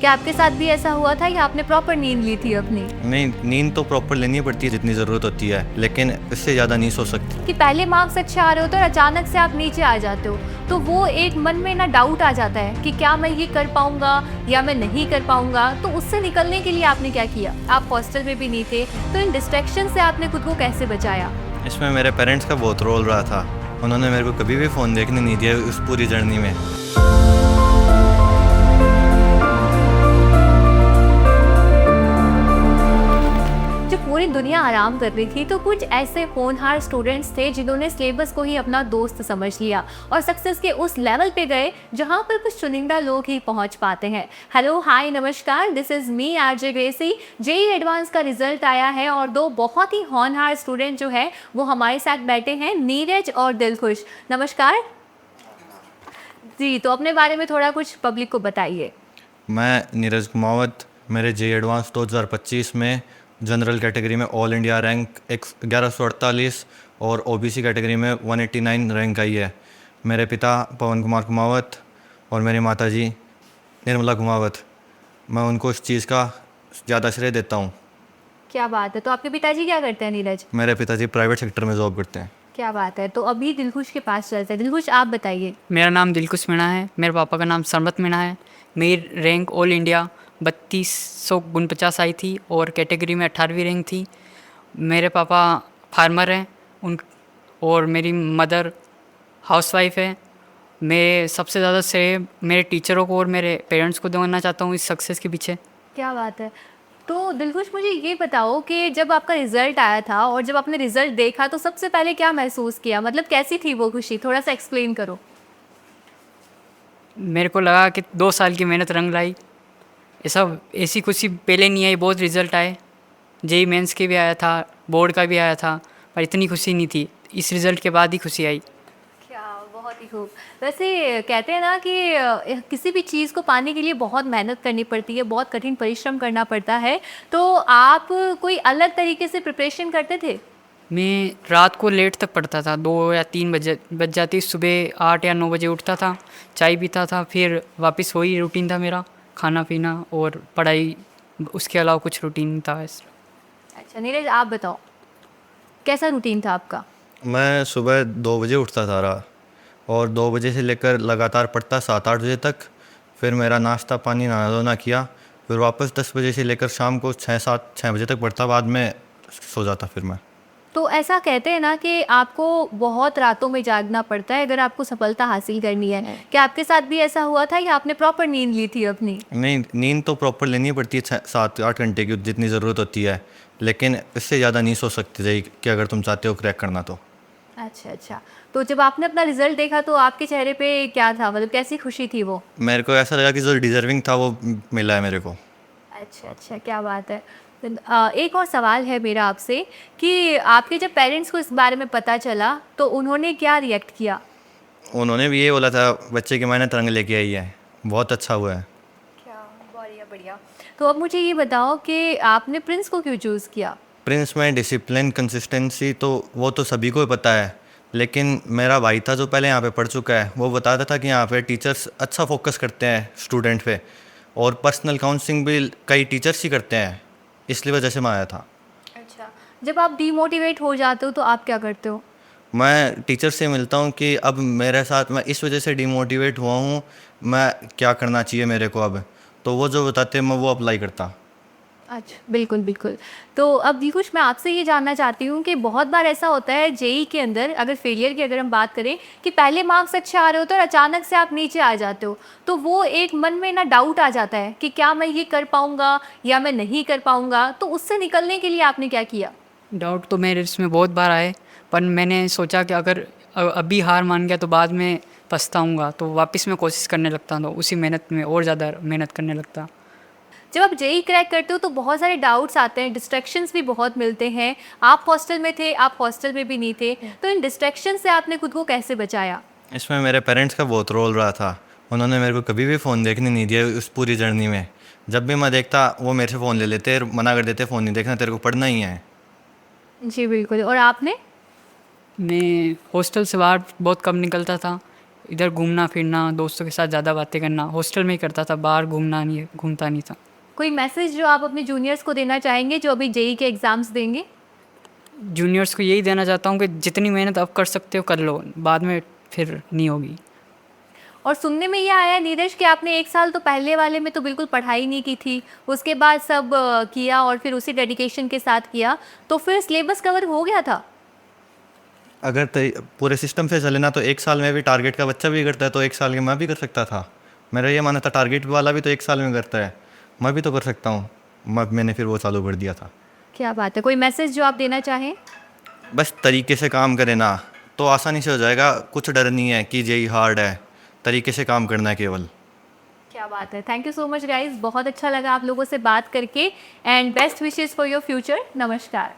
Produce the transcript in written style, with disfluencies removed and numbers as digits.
क्या आपके साथ भी ऐसा हुआ था या आपने प्रॉपर नींद ली थी अपनी? नहीं, नींद तो प्रॉपर लेनी पड़ती है जितनी ज़रूरत होती है, लेकिन इससे ज़्यादा नहीं सो सकती। कि पहले मार्क्स अच्छे आ रहे होते हैं और अचानक से आप नीचे आ जाते हो, तो वो एक मन में ना डाउट आ जाता है कि क्या मैं ये कर पाऊंगा या मैं नहीं कर पाऊंगा। तो उससे निकलने के लिए आपने क्या किया? आप हॉस्टल में भी नहीं थे, तो इन डिस्ट्रैक्शन से आपने खुद को कैसे बचाया? इसमें मेरे पेरेंट्स का बहुत रोल रहा था। उन्होंने मेरे को कभी भी फ़ोन देखने नहीं दिया उस पूरी जर्नी में। जब पूरी दुनिया आराम कर रही थी तो कुछ ऐसे होनहार स्टूडेंट्स थे जिन्होंने सिलेबस को ही अपना दोस्त समझ लिया और सक्सेस के उस लेवल पे गए जहां पर कुछ चुनिंदा लोग ही पहुंच पाते हैं। हेलो, हाय, नमस्कार, this is me RJ Gracy. JEE advance का रिजल्ट आया है और दो बहुत ही होनहार स्टूडेंट जो है वो हमारे साथ बैठे हैं, नीरज और दिलखुश। नमस्कार जी। तो अपने बारे में थोड़ा कुछ पब्लिक को बताइए। मैं नीरज कुमावत, मेरे जेईई एडवांस 2025 में जनरल कैटेगरी में ऑल इंडिया रैंक 1148 और ओबीसी कैटेगरी में 189 रैंक आई है। मेरे पिता पवन कुमार कुमावत और मेरी माताजी निर्मला कुमावत, मैं उनको इस चीज़ का ज़्यादा श्रेय देता हूँ। क्या बात है। तो आपके पिताजी क्या करते हैं नीरज? मेरे पिताजी प्राइवेट सेक्टर में जॉब करते हैं। क्या बात है। तो अभी दिलखुश के पास चलते हैं। दिलखुश, आप बताइए। मेरा नाम दिलकुश मीणा है। मेरे पापा का नाम सरमत मीणा है। मेरी रैंक ऑल इंडिया 3249 आई थी और कैटेगरी में 18वीं रैंक थी। मेरे पापा फार्मर हैं उन और मेरी मदर हाउसवाइफ है। मैं सबसे ज़्यादा श्रेय मेरे टीचरों को और मेरे पेरेंट्स को देना चाहता हूँ इस सक्सेस के पीछे। क्या बात है। तो दिलखुश, मुझे ये बताओ कि जब आपका रिजल्ट आया था और जब आपने रिजल्ट देखा तो सबसे पहले क्या महसूस किया? मतलब कैसी थी वो खुशी? थोड़ा सा एक्सप्लेन करो। मेरे को लगा कि 2 साल की मेहनत रंग लाई। ऐसी खुशी पहले नहीं आई। बहुत रिजल्ट आए, जेई मेंस के भी आया था, बोर्ड का भी आया था, पर इतनी खुशी नहीं थी। इस रिज़ल्ट के बाद ही खुशी आई। क्या, बहुत ही खूब। वैसे कहते हैं ना कि किसी भी चीज़ को पाने के लिए बहुत मेहनत करनी पड़ती है, बहुत कठिन परिश्रम करना पड़ता है। तो आप कोई अलग तरीके से प्रिपरेशन करते थे? मैं रात को लेट तक पढ़ता था, 2 या 3 बज जाती। सुबह 8 या 9 बजे उठता था, चाय पीता था, फिर वापस वही रूटीन था मेरा, खाना पीना और पढ़ाई। उसके अलावा कुछ रूटीन नहीं था ऐसा। अच्छा नीरज, आप बताओ कैसा रूटीन था आपका? मैं सुबह 2 बजे उठता था और 2 बजे से लेकर लगातार पढ़ता 7-8 बजे तक। फिर मेरा नाश्ता पानी नहाना धोना किया, फिर वापस 10 बजे से लेकर शाम को 6 बजे तक पढ़ता, बाद में सो जाता फिर मैं। तो ऐसा कहते हैं ना कि आपको बहुत रातों में जागना पड़ता है अगर आपको सफलता हासिल करनी है। क्या आपके साथ भी ऐसा हुआ था या आपने प्रॉपर नींद ली थी अपनी? नहीं, नींद तो प्रॉपर लेनी पड़ती है 7-8 घंटे की जितनी ज़रूरत होती है, लेकिन इससे ज़्यादा नहीं सो सकती थी कि अगर तुम चाहते हो क्रैक करना तो। अच्छा अच्छा। तो जब आपने अपना रिजल्ट देखा तो आपके चेहरे पे क्या था? मतलब कैसी खुशी थी वो? मेरे को ऐसा लगा कि जो डिज़र्विंग था वो मिला है मेरे को। अच्छा अच्छा, क्या बात है। एक और सवाल है मेरा आपसे कि आपके जब पेरेंट्स को इस बारे में पता चला तो उन्होंने क्या रिएक्ट किया? उन्होंने भी ये बोला था, बच्चे की मेहनत रंग लेके आई है, बहुत अच्छा हुआ है। क्या, बढ़िया बढ़िया। तो अब मुझे ये बताओ कि आपने प्रिंस को क्यों चूज़ किया? प्रिंस में डिसिप्लिन, कंसिस्टेंसी तो वो तो सभी को ही पता है, लेकिन मेरा भाई था जो पहले यहाँ पे पढ़ चुका है, वो बताता था कि यहाँ पे टीचर्स अच्छा फोकस करते हैं स्टूडेंट पे, और पर्सनल काउंसलिंग भी कई टीचर्स ही करते हैं, इसलिए वजह से मैं आया था। अच्छा, जब आप डीमोटिवेट हो जाते हो तो आप क्या करते हो? मैं टीचर से मिलता हूँ कि अब मेरे साथ मैं इस वजह से डिमोटिवेट हुआ हूँ, मैं क्या करना चाहिए मेरे को अब, तो वो जो बताते मैं वो अप्लाई करता। अच्छा, बिल्कुल बिल्कुल। तो अब दिलखुश, मैं आपसे ये जानना चाहती हूँ कि बहुत बार ऐसा होता है जेई के अंदर, अगर फेलियर की अगर हम बात करें, कि पहले मार्क्स अच्छे आ रहे होते हैं और अचानक से आप नीचे आ जाते हो, तो वो एक मन में ना डाउट आ जाता है कि क्या मैं ये कर पाऊँगा या मैं नहीं कर पाऊँगा। तो उससे निकलने के लिए आपने क्या किया? डाउट तो मेरे इसमें बहुत बार आए, पर मैंने सोचा कि अगर अभी हार मान गया तो बाद में पछताऊँगा, तो वापस मैं कोशिश करने लगता, तो उसी मेहनत में और ज़्यादा मेहनत करने लगता। जब आप जेई क्रैक करते हो तो बहुत सारे डाउट्स आते हैं, डिस्ट्रैक्शंस भी बहुत मिलते हैं। आप हॉस्टल में थे, आप हॉस्टल में भी नहीं थे, तो इन डिस्ट्रैक्शन से आपने खुद को कैसे बचाया? इसमें मेरे पेरेंट्स का बहुत रोल रहा था। उन्होंने मेरे को कभी भी फ़ोन देखने नहीं दिया उस पूरी जर्नी में। जब भी मैं देखता वो मेरे से फ़ोन ले लेते और मना कर देते, फ़ोन नहीं देखना, तेरे को पढ़ना ही है। जी बिल्कुल। और आपने? मैं हॉस्टल से बाहर बहुत कम निकलता था। इधर घूमना फिरना, दोस्तों के साथ ज़्यादा बातें करना, हॉस्टल में ही करता था, बाहर घूमता नहीं था। कोई मैसेज जो आप अपने जूनियर्स को देना चाहेंगे जो अभी जेई के एग्ज़ाम्स देंगे? जूनियर्स को यही देना चाहता हूँ कि जितनी मेहनत आप कर सकते हो कर लो, बाद में फिर नहीं होगी। और सुनने में ये आया है नीरज कि आपने 1 साल तो पहले वाले में तो बिल्कुल पढ़ाई नहीं की थी, उसके बाद सब किया और फिर उसी डेडिकेशन के साथ किया, तो फिर सिलेबस कवर हो गया था? अगर पूरे सिस्टम से चले ना तो 1 साल में भी टारगेट का बच्चा भी करता है, तो 1 साल के मैं भी कर सकता था। मेरा ये मानना था टारगेट वाला भी तो 1 साल में करता है, मैं भी तो कर सकता हूँ। मैंने फिर वो चालू कर दिया था। क्या बात है, कोई मैसेज जो आप देना चाहें? बस तरीके से काम करें ना तो आसानी से हो जाएगा, कुछ डर नहीं है कि जेई हार्ड है, तरीके से काम करना है केवल। क्या बात है, thank you so much guys, बहुत अच्छा लगा आप लोगों से बात करके and best wishes for your future. नमस्कार।